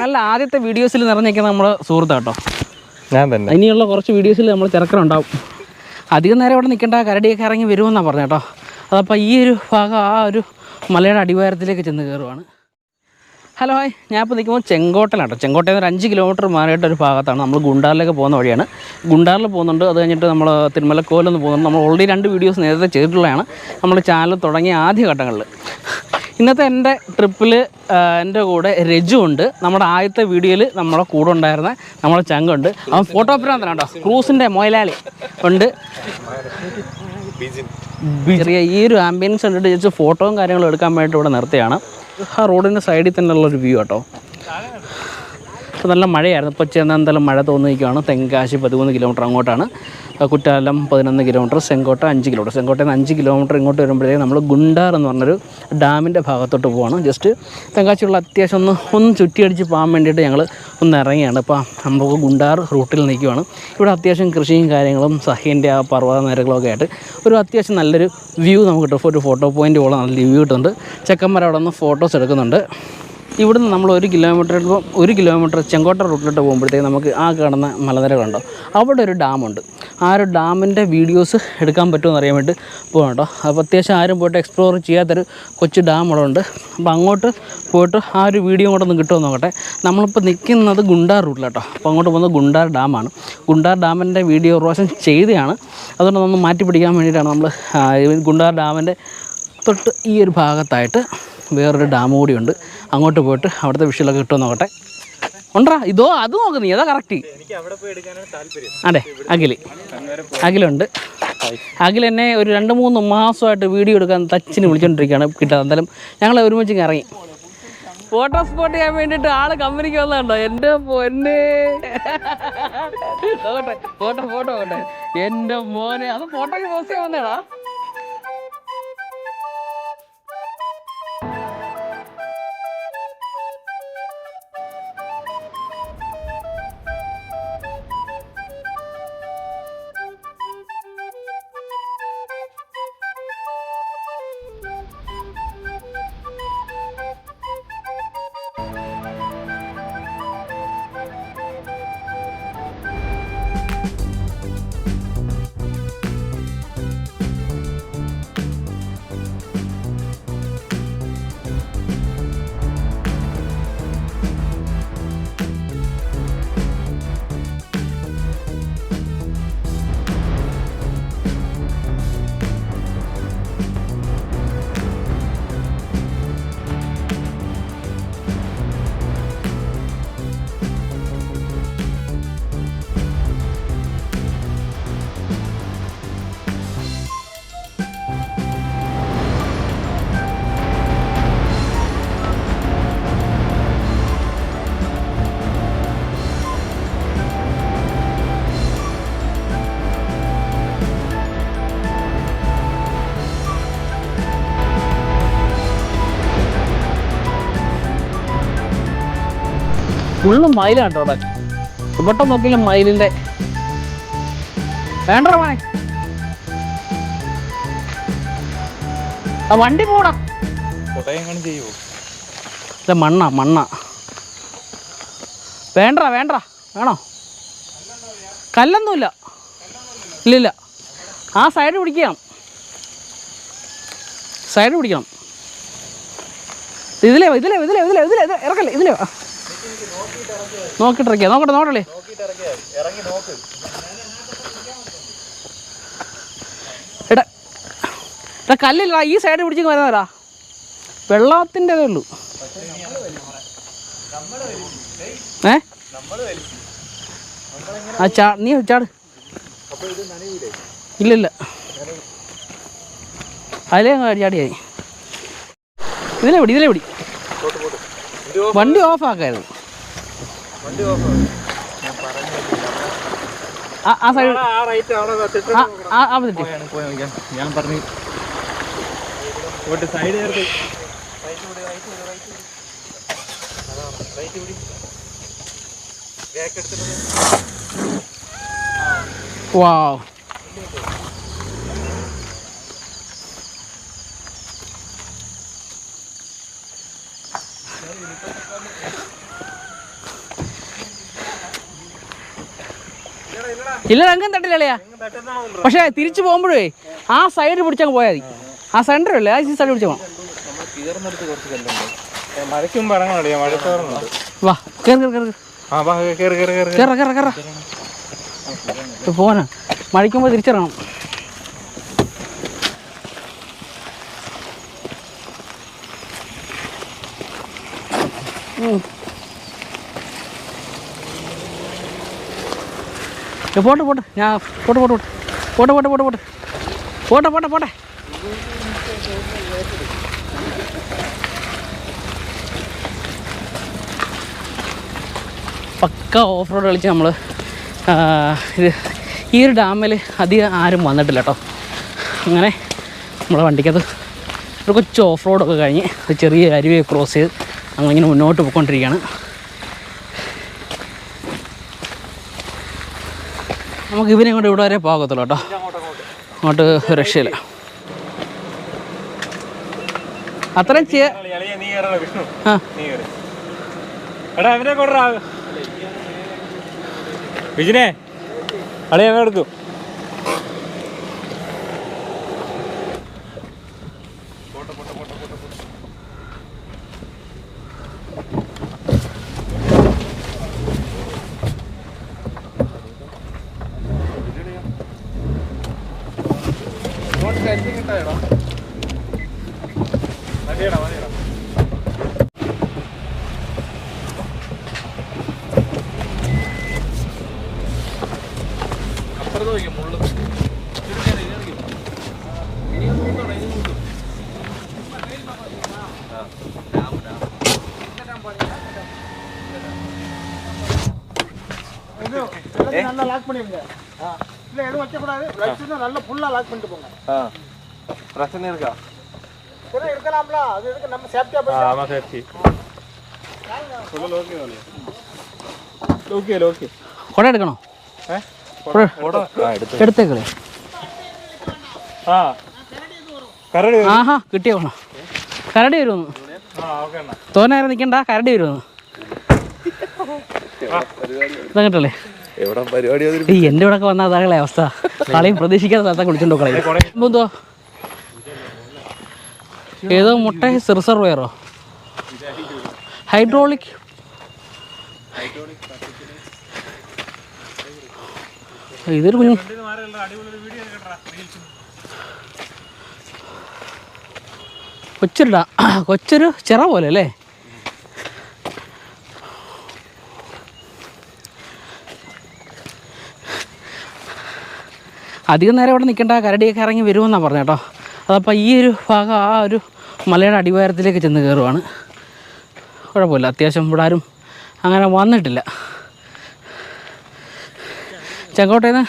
നല്ല ആദ്യത്തെ വീഡിയോസിൽ നിറഞ്ഞിരിക്കുന്ന നമ്മുടെ സുഹൃത്താട്ടോ. ഞാൻ തന്നെ. ഇനിയുള്ള കുറച്ച് വീഡിയോസിൽ നമ്മൾ തിരക്കനുണ്ടാവും. അധികം നേരം അവിടെ നിൽക്കേണ്ട, കരടിയൊക്കെ ഇറങ്ങി വരുമെന്നാണ് പറഞ്ഞത് കേട്ടോ. അതപ്പോൾ ഈ ഒരു ഭാഗം ആ ഒരു മലയുടെ അടിവാരത്തിലേക്ക് ചെന്ന് കയറുവാണ്. ഹലോ ഹായ്, ഞാനിപ്പോൾ നിൽക്കുമ്പോൾ ചെങ്കോട്ടയിലാണ് കേട്ടോ. ചെങ്കോട്ടയിൽ നിന്ന് ഒരു 5 കിലോമീറ്റർ മാറിയിട്ടൊരു ഭാഗത്താണ്. നമ്മൾ ഗുണ്ടാറിലേക്ക് പോകുന്ന വഴിയാണ്. ഗുണ്ടാറിൽ പോകുന്നുണ്ട്, അത് കഴിഞ്ഞിട്ട് നമ്മൾ തിരുമലക്കോലെന്ന് പോകുന്നുണ്ട്. നമ്മൾ ഓൾറെഡി 2 വീഡിയോസ് നേരത്തെ ചെയ്തിട്ടുള്ളതാണ് നമ്മൾ ചാനൽ തുടങ്ങിയ ആദ്യ ഘട്ടങ്ങളിൽ. ഇന്നത്തെ എൻ്റെ ട്രിപ്പിൽ എൻ്റെ കൂടെ രജു ഉണ്ട്. നമ്മുടെ ആദ്യത്തെ വീഡിയോയിൽ നമ്മളെ കൂടെ ഉണ്ടായിരുന്ന നമ്മളെ ചങ്കുണ്ട്. അവൻ ഫോട്ടോഗ്രാഫറാണ് കേട്ടോ, ക്രൂസിൻ്റെ മൊയലാളി ഉണ്ട്. ചെറിയ ഈ ഒരു ആംബിയൻസ് കണ്ടിട്ട് ജസ്റ്റ് ഫോട്ടോയും കാര്യങ്ങളും എടുക്കാൻ വേണ്ടിയിട്ട് ഇവിടെ നിർത്തിയാണ്. ആ റോഡിൻ്റെ സൈഡിൽ തന്നെയുള്ളൊരു വ്യൂ കേട്ടോ. ഇപ്പോൾ നല്ല മഴയായിരുന്നു. ഇപ്പോൾ ചെന്നാൽ എന്തായാലും മഴ തോന്നിയിരിക്കുകയാണ്. തെങ്കാശി 13 കിലോമീറ്റർ അങ്ങോട്ടാണ്, കുറ്റാലം 11 കിലോമീറ്റർ, ചെങ്കോട്ട 5 കിലോമീറ്റർ. ചെങ്കോട്ടയിൽ നിന്ന് 5 കിലോമീറ്റർ ഇങ്ങോട്ട് വരുമ്പോഴത്തേക്കും നമ്മൾ ഗുണ്ടാർ എന്ന് പറഞ്ഞൊരു ഡാമിൻ്റെ ഭാഗത്തോട്ട് പോവാണ്. ജസ്റ്റ് തെങ്കാശിയുള്ള അത്യാവശ്യം ഒന്ന് ചുറ്റിയടിച്ച് പോകാൻ വേണ്ടിയിട്ട് ഞങ്ങൾ ഒന്ന് ഇറങ്ങിയാണ്. ഇപ്പോൾ നമുക്ക് ഗുണ്ടാർ റൂട്ടിൽ നിൽക്കുകയാണ്. ഇവിടെ അത്യാവശ്യം കൃഷിയും കാര്യങ്ങളും സഹ്യൻ്റെ ആ പർവ്വത നിരകളൊക്കെ ആയിട്ട് ഒരു അത്യാവശ്യം നല്ലൊരു വ്യൂ നമുക്ക് കിട്ടും. ഒരു ഫോട്ടോ പോയിൻ്റ് പോലെ നല്ല വ്യൂ കിട്ടുന്നുണ്ട്. ചെക്കന്മാർ അവിടെ നിന്ന് ഫോട്ടോസ് എടുക്കുന്നുണ്ട്. ഇവിടുന്ന് നമ്മൾ 1 കിലോമീറ്റർ ചെങ്കോട്ട റൂട്ടിലോട്ട് പോകുമ്പോഴത്തേക്ക് നമുക്ക് ആ കാണുന്ന മലനിരകളുണ്ടോ, അവിടെ ഒരു ഡാമുണ്ട്. ആ ഒരു ഡാമിൻ്റെ വീഡിയോസ് എടുക്കാൻ പറ്റുമെന്ന് അറിയാൻ വേണ്ടി പോകണം കേട്ടോ. അപ്പോൾ അത്യാവശ്യം ആരും പോയിട്ട് എക്സ്പ്ലോർ ചെയ്യാത്തൊരു കൊച്ചു ഡാം അവിടെ ഉണ്ട്. അപ്പോൾ അങ്ങോട്ട് പോയിട്ട് ആ ഒരു വീഡിയോ കൂടെ ഒന്ന് കിട്ടുമെന്ന് നോക്കട്ടെ. നമ്മളിപ്പോൾ നിൽക്കുന്നത് ഗുണ്ടാർ റൂട്ടിലാട്ടോ. അപ്പോൾ അങ്ങോട്ട് പോകുന്നത് ഗുണ്ടാർ ഡാമാണ്. ഗുണ്ടാർ ഡാമിൻ്റെ വീഡിയോ പ്രാവശ്യം ചെയ്തതാണ്. അതുകൊണ്ട് ഒന്ന് മാറ്റി പിടിക്കാൻ വേണ്ടിയിട്ടാണ് നമ്മൾ ഗുണ്ടാർ ഡാമിൻ്റെ തൊട്ട് ഈ ഒരു ഭാഗത്തായിട്ട് വേറൊരു ഡാം കൂടിയുണ്ട്. അങ്ങോട്ട് പോയിട്ട് അവിടുത്തെ വിഷയമൊക്കെ കിട്ടുമെന്ന് നോക്കട്ടെ. ഉണ്ടോ ഇതോ അത് നോക്ക്, നീ ഏതാ കറക്റ്റ്. അതെ, അഖിലുണ്ട്. അഖിൽ എന്നെ ഒരു 2-3 മാസമായിട്ട് വീഡിയോ എടുക്കാൻ തച്ചിന് വിളിച്ചുകൊണ്ടിരിക്കുകയാണ്, കിട്ടാതെ. എന്തായാലും ഞങ്ങൾ ഒരുമിച്ച് ഇറങ്ങി ഫോട്ടോ സ്പോട്ട് ചെയ്യാൻ വേണ്ടിയിട്ട് ആള് കമ്പനിക്ക് വന്നതുണ്ടോ. എൻ്റെ പൊന്നെ, ഫോട്ടോ നോക്കട്ടെ. എൻ്റെ മോനെ, അത് ഫോട്ടോയ്ക്ക് പോസ്റ്റ് ചെയ്യാൻ വന്നേടാ. ഫുള്ളും മയിലാണ് കേട്ടോ. ഇവിടെ നോക്കിയാലും മയിലിൻ്റെ വേണ്ട മോനെ. ആ വണ്ടി പോടാ. മണ്ണ വേണ്ട വേണോ? കല്ലൊന്നുമില്ല, ഇല്ലില്ല. ആ സൈഡ് പിടിക്കണം. ഇതിലേ ഇറക്കല്ലേ, ഇതിലേ നോക്കിട്ടിറക്കിയാ. നോക്കട്ടെ എടാ കല്ലില്ല, ഈ സൈഡ് പിടിച്ച് വരുന്നവരാ. വെള്ളത്തിൻ്റെ ഉള്ളൂ. നീ ചാട്. ഇല്ലില്ല, അതിലേ ചാടിയായി. ഇതിലെ പിടി. വണ്ടി ഓഫ് ആക്കായിരുന്നു. ആ സൈഡ് ഞാൻ പറഞ്ഞു സൈഡ്. വാവ്, ഇല്ല രംഗം തട്ടില്ല അളിയാ. പക്ഷേ തിരിച്ചു പോകുമ്പോഴേ ആ സൈഡ് പിടിച്ചങ്ങ് പോയാൽ മതി. ആ സെൻറ്റർ അല്ലേ ആ സൈഡ് പിടിച്ചാൽ പോകണം. വാ കേറ പോനാ മഴയ്ക്കുമ്പോൾ തിരിച്ചിറങ്ങണം. പോട്ടെ ഞാൻ പോട്ടെ. പക്ക ഓഫ് റോഡ് കളിച്ച് നമ്മൾ ഈ ഒരു ഡാമിൽ അധികം ആരും വന്നിട്ടില്ല കേട്ടോ. അങ്ങനെ നമ്മളെ വണ്ടിക്കകത്ത് ഒരു കൊച്ചു ഓഫ് റോഡൊക്കെ കഴിഞ്ഞ് ഒരു ചെറിയ അരുവിയെ ക്രോസ് ചെയ്ത് നമ്മളിങ്ങനെ മുന്നോട്ട് പോയിക്കൊണ്ടിരിക്കുകയാണ്. നമുക്ക് ഇവനെ കൊണ്ട് ഇവിടെ വരെ പോകത്തുള്ളൂ കേട്ടോ. അങ്ങോട്ട് രക്ഷയില്ല. അത്രയും വിജിനെ അളിയ എടുത്തു. நல்லா லாக் பண்ணிடுங்க. இல்லை எதுவும் வைக்கக்கூடாது. ரைட்ஸ் நல்லா ஃபுல்லாக லாக் பண்ணிட்டு போங்க. பிரச்சனை இருக்கா? சரி இருக்கலாம்ல. அது எதுக்கு நம்ம சேஃப்டியாக போய். ஆமாம் சேஃப்டி. ഓക്കെ കുട എടുക്കണോ? എടുത്തേക്കളെ. ആഹാ കിട്ടിയ കൊള്ളാം. കരടി വരുമെന്ന് തോന്നേരം നിൽക്കണ്ട. കരടി വരുമെന്ന് ഇതങ്ങട്ടല്ലേ എൻ്റെ ഇവിടെ ഒക്കെ വന്നാൽ അതാകളെ അവസ്ഥ. കളിയും പ്രതീക്ഷിക്കാതെ സ്ഥലത്തെ കുളിച്ചുണ്ടോ കളയും. എന്തോ ഏതോ മുട്ട റിസർവയറോ ഹൈഡ്രോളിക് ഇതൊരു കുഞ്ഞു കൊച്ചൊരു ചിറ പോലെ അല്ലേ. അധികം നേരം ഇവിടെ നിൽക്കേണ്ട. കരടിയൊക്കെ ഇറങ്ങി വരുമെന്നാണ് പറഞ്ഞത് കേട്ടോ. അതപ്പോൾ ഈ ഒരു ഭാഗം ആ ഒരു മലയുടെ അടിവാരത്തിലേക്ക് ചെന്ന് കയറുവാണ്. കുഴപ്പമില്ല. അത്യാവശ്യം ഇവിടെ ആരും അങ്ങനെ വന്നിട്ടില്ല. ചെങ്കോട്ടയിൽ നിന്ന്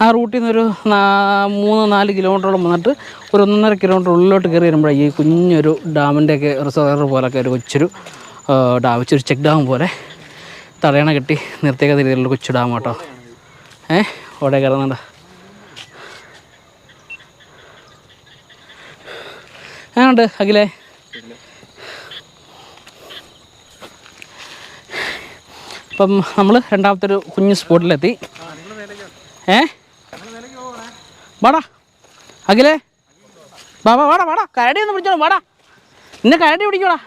ആ റൂട്ടിൽ നിന്നൊരു 3-4 കിലോമീറ്ററോളം വന്നിട്ട് ഒരു 1.5 കിലോമീറ്റർ ഉള്ളിലോട്ട് കയറി വരുമ്പോഴേ ഈ കുഞ്ഞൊരു ഡാമിൻ്റെയൊക്കെ റിസർവർ പോലൊക്കെ ഒരു കൊച്ചൊരു ഡാം, ഒരു ചെക്ക് ഡാം പോലെ തടയണ കെട്ടി നിർത്തിയേക്കുന്ന രീതിയിലുള്ള കൊച്ചു ഡാം കേട്ടോ. അവിടെ കയറുന്നുണ്ട്. എങ്ങനെയുണ്ട് അഖിലേ? അപ്പം നമ്മൾ രണ്ടാമത്തെ ഒരു കുഞ്ഞ് സ്പോട്ടിലെത്തി. വാടാ അഖിലേ, വാടാ കരടി ഒന്ന് പിടിച്ചോ. വാടാ ഇന്നെ കരടി പിടിക്കോടാ.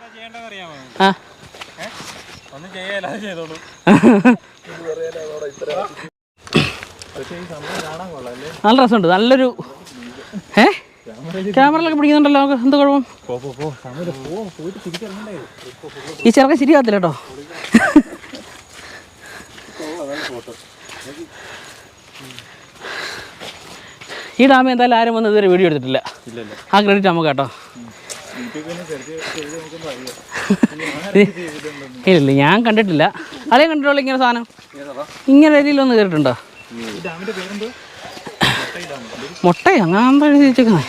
നല്ല രസമുണ്ട്. നല്ലൊരു ക്യാമറയിലൊക്കെ പിടിക്കുന്നുണ്ടല്ലോ. എന്ത് കുഴപ്പം? ഈ ചെറുക്കൻ ശരിയാകത്തില്ല കേട്ടോ. ഈ ഡാമിൽ എന്തായാലും ആരും വന്ന് ഇതുവരെ വീഡിയോ എടുത്തിട്ടില്ല. ആ ക്രെഡിറ്റ് നമുക്ക് കേട്ടോ. ഇല്ല ഞാൻ കണ്ടിട്ടില്ല. അതേ കണ്ടിട്ടുള്ളൂ ഇങ്ങനെ സാധനം. ഇങ്ങനെ രീതിയിലൊന്ന് കയറിയിട്ടുണ്ടോ? മുട്ടയോ അങ്ങനെ എന്താ എഴുതി വെച്ചേക്കുന്നത്?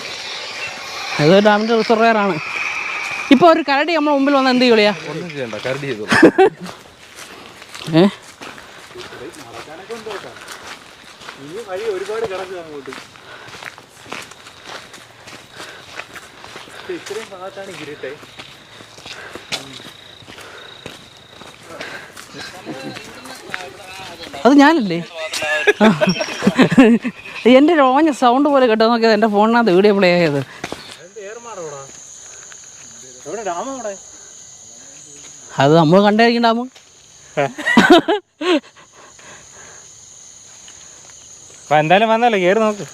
ഏതോ ഡാമിൻ്റെ റിസർവയറാണ്. ഇപ്പോൾ ഒരു കരടി നമ്മുടെ മുമ്പിൽ വന്നാൽ എന്ത് ചെയ്യോളിയാ? അത് ഞാനല്ലേ? എൻ്റെ രോഞ്ഞ സൗണ്ട് പോലെ കേട്ടോ നോക്കിയത്. എൻ്റെ ഫോണിനകത്ത് വീഡിയോ പ്ലേ ആയത്. അത് നമ്മൾ കണ്ടായിരിക്കും ഡാമ്. എന്തായാലും വന്നല്ലോ, കയറി നോക്ക്.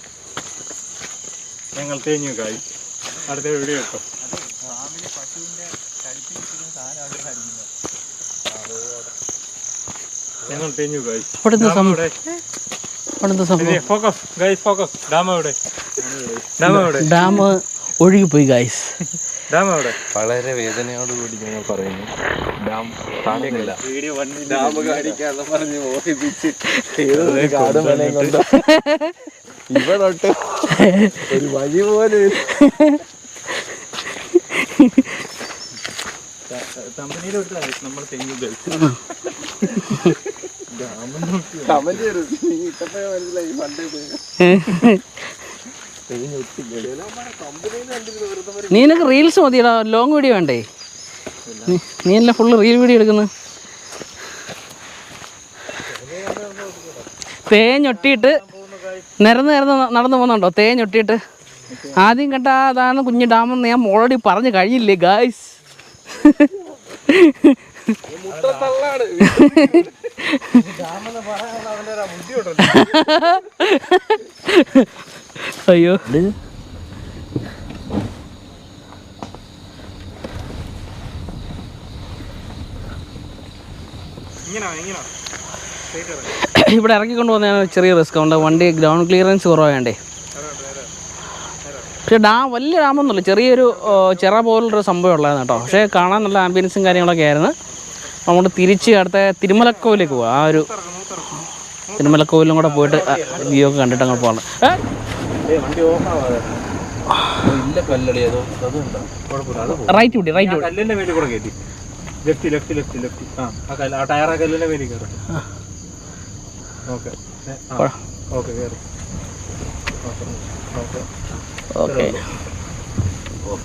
ഞങ്ങൾ തേഞ്ഞു കായ് അടുത്ത വീഡിയോ കേട്ടോ. ഞങ്ങൾ തേഞ്ഞു കായ്. ഡാം ഒഴുകിപ്പോയി ഗൈസ്. വളരെ വേദനയോടുകൂടി ഞങ്ങൾ പറയുന്നു, ഡാം പറഞ്ഞ് മോഹിപ്പിച്ച് ഇവിടൊട്ട് ഒരു വഴി പോലെ നമ്മൾ തെങ്ങു നീനക്ക് റീൽസ് മതിയടാ, ലോങ് വീഡിയോ വേണ്ടേ? നീ എല്ലാം ഫുള്ള് റീൽ വീഡിയോ എടുക്കുന്നു. തേഞ്ഞൊട്ടിയിട്ട് നിരന്ന് നടന്നു പോകുന്നുണ്ടോ? തേഞ്ഞൊട്ടിയിട്ട് ആദ്യം കേട്ട അതാണ് കുഞ്ഞു ഡാമെന്ന് ഞാൻ ഓൾറെഡി പറഞ്ഞു കഴിഞ്ഞില്ലേ ഗായ്സ്. അയ്യോ ഇവിടെ ഇറക്കിക്കൊണ്ട് പോകുന്നതാണ് ചെറിയ റിസ്ക്. ഉണ്ട് വണ്ടി ഗ്രൗണ്ട് ക്ലിയറൻസ് കുറവാണ്ടേ. പക്ഷെ ഡാം വലിയ ഡാമൊന്നുമില്ല, ചെറിയൊരു ചിറ പോലുള്ളൊരു സംഭവം ഉള്ളതാണ് കേട്ടോ. പക്ഷേ കാണാൻ നല്ല ആംബിയൻസും കാര്യങ്ങളൊക്കെ ആയിരുന്നു. നമ്മൾ തിരിച്ച് അടുത്ത തിരുമലക്കോവിലേക്ക് പോവാം. ആ ഒരു തിരുമലക്കോവിലും കൂടെ പോയിട്ട് വ്യൂ ഒക്കെ കണ്ടിട്ട് അങ്ങോട്ട് പോകണം. റൈറ്റ് വിട്ടി റൈറ്റ് വിട്ടി. കല്ലിന്റെ മേലിൽ കൂടെ കയറ്റി ലെഫ്റ്റ് ലെഫ്റ്റ് ലെഫ്റ്റ് ലെഫ്റ്റ്. ആ ടയർ ആ കല്ലിന്റെ മേലിൽ കയറും. ഓക്കെ ഓക്കെ കയറി. Okay okay